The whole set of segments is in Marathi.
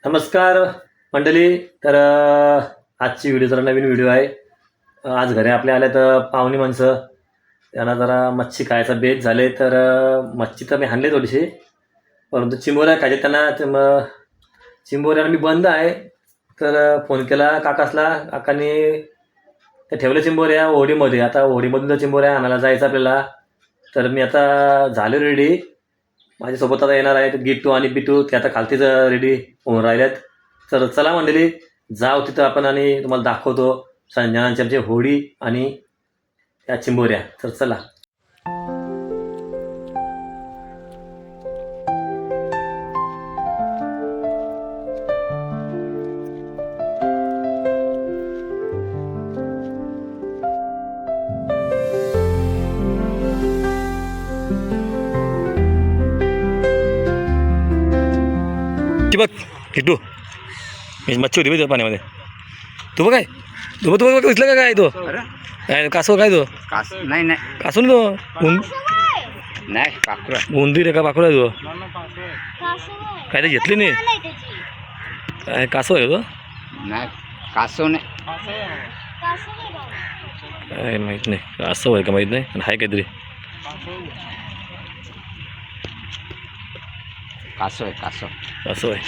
नमस्कार मंडळी. तर आजची व्हिडिओ जरा नवीन व्हिडिओ आहे. आज घरी आपल्या आल्या तर पाहुणी माणसं, त्यांना जरा मच्छी खायचा बेत झाले. तर मच्छी तर मी आणली थोडीशी, परंतु चिंबोऱ्या खायचे त्यांना. तर मग चिंबोऱ्याला मी बंद आहे. तर फोन केला काकासला. काकाने ते ठेवले चिंबोऱ्या होडीमध्ये. आता होडीमधून जर चिंबोऱ्या आणायला जायचं आपल्याला. तर मी आता झालो रेडी. माझ्यासोबत आता येणार आहेत गिट्टू आणि बिट्टू, ते आता खालतीच रेडी होऊन राहिल्यात. तर चला मंडळी, जाऊ तिथं आपण आणि तुम्हाला दाखवतो संजनांची आमची होडी आणि त्या चिंबोऱ्या. तर चला. ती बघ किट्टू, मच्छी होती बघ पाण्यामध्ये. तू बघ काय, तू बघ दिसलं का काय? तो काय कासव काय? तो नाही नाही कासून तो नाही पाखरा उंदीर आहे का पाखरू आहे? तो काय ते घेतली नाही काय? कासव आहे तो? नाही कासव नाही काय माहीत नाही, कासव आहे का माहीत नाही, पण आहे काहीतरी. कासव आहे कासव. कासव आहे.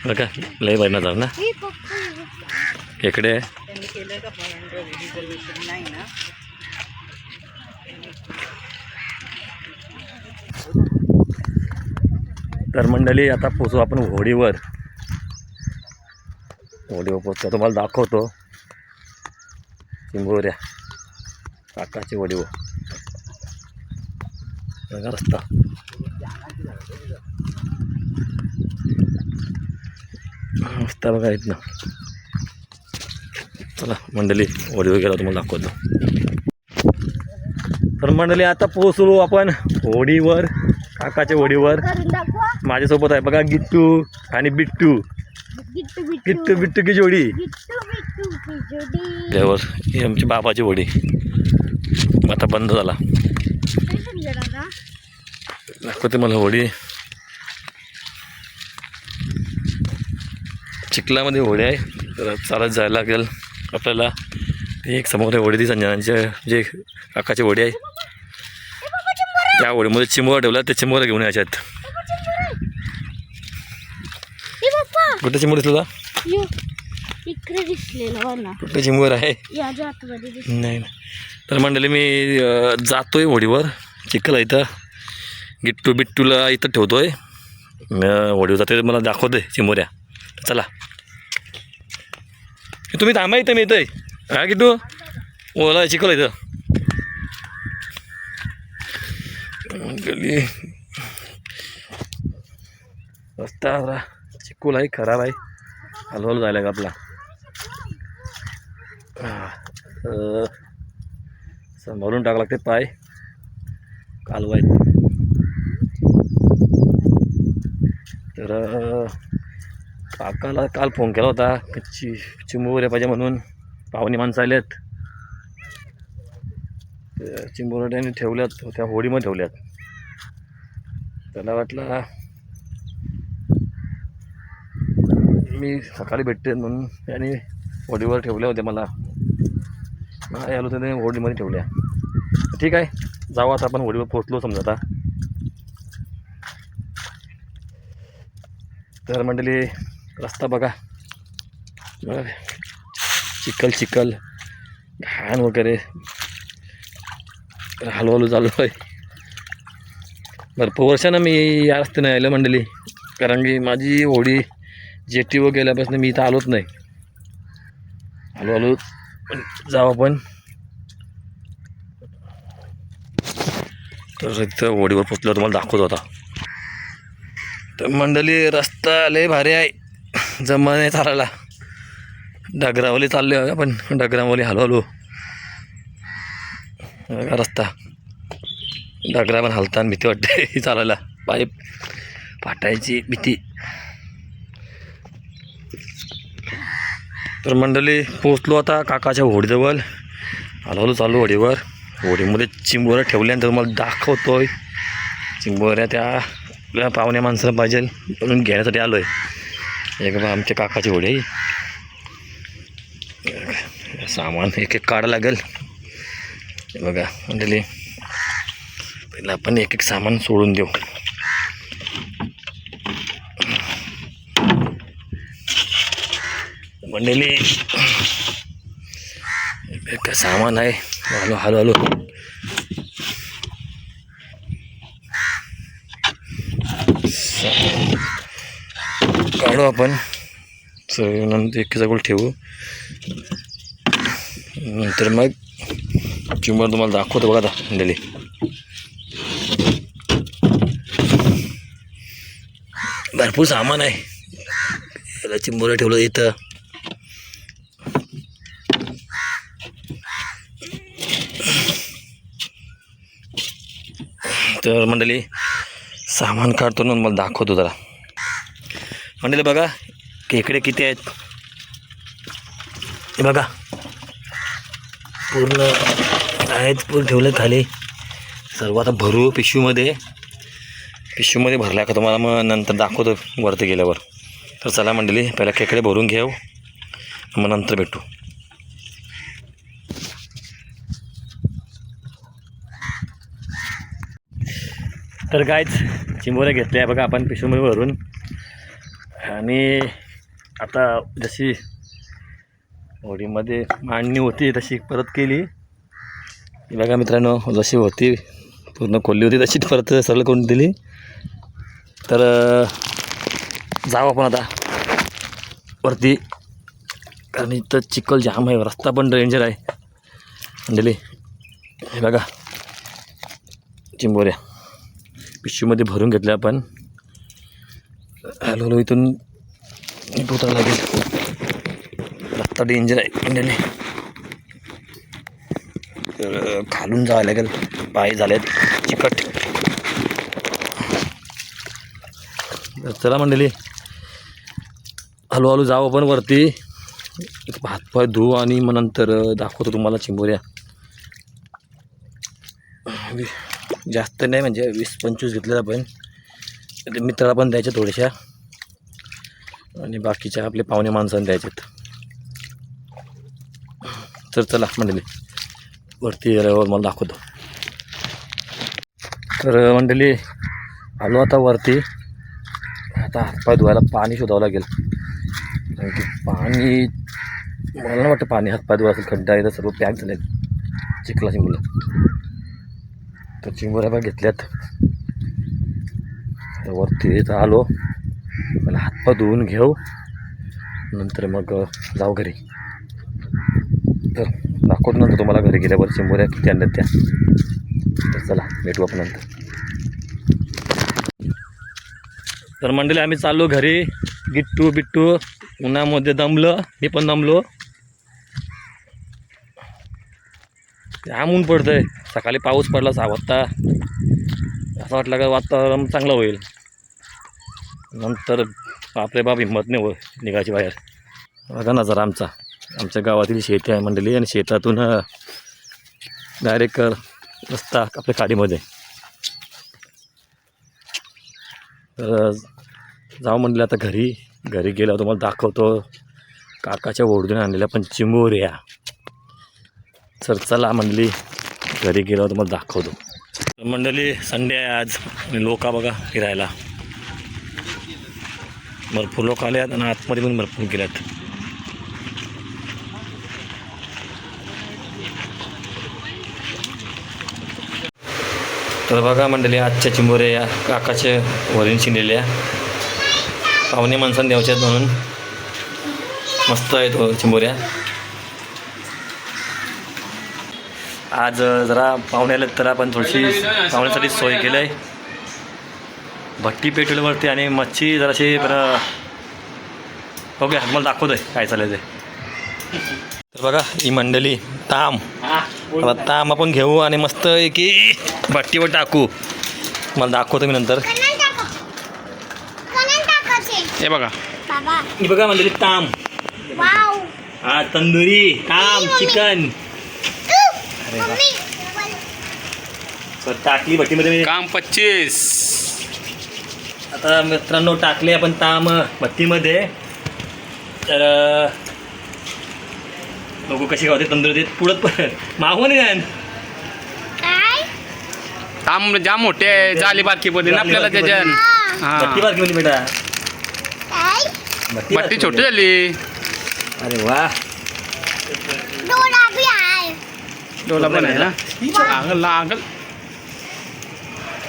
बघा लय बाहेर जाऊ ना इकडे. तर मंडळी आता पोचू आपण होडीवर. होडीवर पोचतो, तुम्हाला दाखवतो चिंबोऱ्या काकाची होडीवर. बघा रस्ता. रस्ता बघा इथनं. चला मंडळी, होडीवर गेला तुम्हाला दाखवतो. तर मंडळी आता पोचलो आपण होडीवर, काकाच्या होडीवर. माझ्यासोबत आहे बघा गिट्टू आणि बिट्टू. गिट्टू बिट्टू की जोडी. त्यावर ही आमची बाबाची होडी. आता बंद झाला. दाखवते मला होडी. चिखलामध्ये होडी आहे, तर चालत जायला लागेल आपल्याला. एक समोर होडी ती संजनांच्या जे काकाची होडी आहे, त्या होडीमध्ये चिंबोरा ठेवला. ते चिंबोरा घेऊन यायच्यात. कुठे चिंबोर दिसला? इकडे दिसलेला कुठे चिंबोर आहे? नाही. तर मंडळी मी जातोय होडीवर. चिखल आहे इथं. गिट्टू बिट्टूला इथं ठेवतोय. होडीवर जाते, मला दाखवते चिंबोऱ्या. चला तुम्ही थांबा इथं, मी येतोय. हा गिट्टू, ओला चिखल इथं. गली रस्ता चिखल आहे, खराब आहे. हलवल जायला का आपला. सांभाळून टाका लागते पाय. कालवा आहे. तर काकाला काल फोन केला होता चिंबोऱ्या पाहिजे म्हणून. पाहुणे माणसं आल्यात. चिंबोऱ्याने ठेवल्यात, त्या होडीमध्ये ठेवल्यात. त्याला वाटलं मी सकाळी भेटते म्हणून त्याने होडीवर ठेवल्या होत्या. मला नाही आलो तर त्याने होडीमध्ये ठेवल्या. ठीक आहे, जाऊ आता आपण. होडीवर पोचलो समजा आता. तर मंडळी रस्ता बघा, चिखल चिखल घाण वगैरे. हळूहळू चालू आहे. भरपूर वर्षानं मी या रस्त्याने आलं मंडळी, कारण की माझी होडी जेटीवर गेल्यापासून मी इथं आलोच नाही. हळूहळू जाऊ आपण. तर इथं होडीवर पोचलो, तुम्हाला दाखवत होता. तर मंडळी रस्ता लय भारी आहे, जमा नाही चालायला. डगरावली चालले आपण, डगरावली हळूहळू. रस्ता डगरा पण हलताना भीती वाटते चालायला. पाईप फाटायची भीती. तर मंडळी पोचलो आता काकाच्या होडीजवळ. हळूहळू चालू होडीवर. होडीमध्ये चिंबोऱ्या ठेवल्यानंतर मला दाखवतोय. चिंबोऱ्या त्या आपल्या पाहुण्या माणसाला पाहिजे म्हणून घेण्यासाठी आलो आहे. एक बा आमच्या काकाची होडी आहे. सामान एक एक काढावं लागेल. हे बघा मंडळी, पहिलं आपण एक एक सामान सोडून देऊ. मंडळी एक सामान आहे. हॅलो हॅलो हॅलो काढू आपण. नंतर एक जवळ ठेवू. नंतर मग चिंबर तुम्हाला दाखवतो बघा आता मंडळी. भरपूर सामान आहे. याला चिंबोऱ्या ठेवलं इथं. तर मंडळी सामान काढतो ना मला दाखवतो जरा. मंडळी बघा खेकडे किती आहेत हे बघा. पूर्ण आहेत, पूर्ण ठेवले खाली सर्व. आता भरू पिशवीमध्ये भरल्या का तुम्हाला मग नंतर दाखवतो वरती गेल्यावर. तर चला मंडळी पहिला खेकडे भरून घेऊ, मग नंतर भेटू. तर कायच चिंबोऱ्या घेतल्या बघा आपण पिशवीमध्ये भरून. आणि आता जशी होडीमध्ये मांडणी होती तशी परत केली. बघा मित्रांनो, जशी होती पूर्ण खोलली होती तशी परत सरळ करून दिली. तर जाऊ आपण आता वरती, कारण इथं चिखल जाम आहे, रस्ता पण डेंजर आहे मंडळी. हे बघा चिंबोऱ्या पिशवीमध्ये भरून घेतल्या आपण. हॅलो इथून उतरावं लागेल, रस्ता डेंजर आहे मंडळी. तर खालून जावं लागेल, पाय झालेत चिकट. तर चला मंडळी हळूहळू जाऊ आपण वरती. हातपाय धुवू आणि मग नंतर दाखवतो तुम्हाला चिंबोऱ्या. जास्त नाही, म्हणजे 20-25 घेतल्या आपण. मित्राला पण द्यायच्या थोड्याशा, आणि बाकीच्या आपले पाहुणे माणसांना द्यायच्यात. तर चला मंडळी वरती गेल्यावर मला दाखवतो. तर मंडळी आलो आता वरती. आता हातपाय धुवायला पाणी शोधावं लागेल, कारण की पाणी मला नाही वाटतं पाणी हातपाय धुवा असेल. खड्डा आहे, सर्व पॅक झाले चिखलाची मुलं. तर चिंबोऱ्या पण घेतल्यात. तर वरती इथं आलो, मला हातपाय धुवून घेऊ, नंतर मग जाऊ घरी. तर दाखवतो नंतर तुम्हाला घरी गेल्यावर चिंबोऱ्या किती आणल्यात त्या. तर चला भेटू आपण नंतर. तर मंडळी आम्ही चाललो घरी. गिट्टू बिट्टू उन्हामध्ये दमलं, मी पण दमलो. जाम ऊन पडतंय. सकाळी पाऊस पडला 6 वाजता, असं वाटलं का वातावरण चांगलं होईल. नंतर बापरे बाप हिंमत नाही निघायची बाहेर. बघा ना जरा आमच्या गावातील शेती आहे मंडळी, आणि शेतातून डायरेक्ट रस्ता आपल्या काडीमध्ये. तर जाऊ म्हणलं आता घरी गेल्यावर तुम्हाला दाखवतो काकाच्या ओढून आणलेल्या पण चिंबोऱ्या. तर चला मंडळी घरी गेल्यावर तुम्हाला दाखवतो. मंडळी संडे आहे आज, आणि लोक बघा फिरायला भरपूर लोक आले आहेत, आणि आतमध्ये पण भरपूर गेल्यात. तर बघा मंडळी आजच्या चिंबोऱ्या या काकाचे वरीन शिंदेल्या पाहुणे माणसांना द्यायच्या आहेत म्हणून. मस्त आहेत चिंबोऱ्या. आज जरा पाहुणे आले तर आपण थोडीशी पाहुण्यासाठी सोय केली आहे. भट्टी पेटवल्यावरती आणि मच्छी जराशी बरं ओके मला दाखवतोय काय चालेल ते. तर बघा ही मंडळी ताम आपण घेऊ आणि मस्त की भट्टीवर टाकू. मला दाखवतो मी नंतर. हे बघा ही बघा मंडळी ताम. हा तंदुरी ताम चिकन. अरे तर टाकली भट्टीमध्ये मी. काम 25. आता मित्रांनो टाकले आपण ताम भट्टीमध्ये. तर बघू कशी गावते तंदुरुस्तीत पुढं पण मागून यान काय काम जाम मोठे आहे, जाली बारकी पडली ना आपल्याला त्याच्यात. भट्टी हा बारकी मध्ये बेटा. काय भट्टी बट्टी छोटी झाली. अरे वा. डोळा बी आहे डोला पण आहे ना. लागल लागल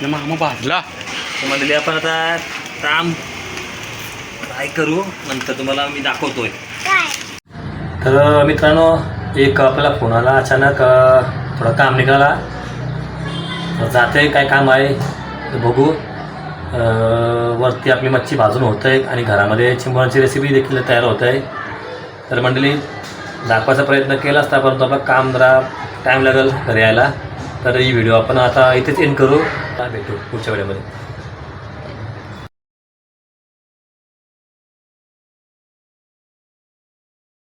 मामा भाजला. तर मंडळी आपण आता ताम काय करू नंतर तुम्हाला मी दाखवतोय. काय तर मित्रांनो एक आपल्याला फोन आला अचानक. थोडं काम निघाला तर जाते काय काम आहे तर बघू. वरती आपली मच्छी भाजून होत आहे आणि घरामध्ये चिंबोराची रेसिपी देखील तयार होत आहे. तर मंडळी दाखवायचा प्रयत्न केला असता परंतु आपलं काम जरा टाईम लागेल घरी यायला. तर ही व्हिडिओ आपण आता इथेच एंड करू. भेटू पुढच्या व्हिडिओमध्ये.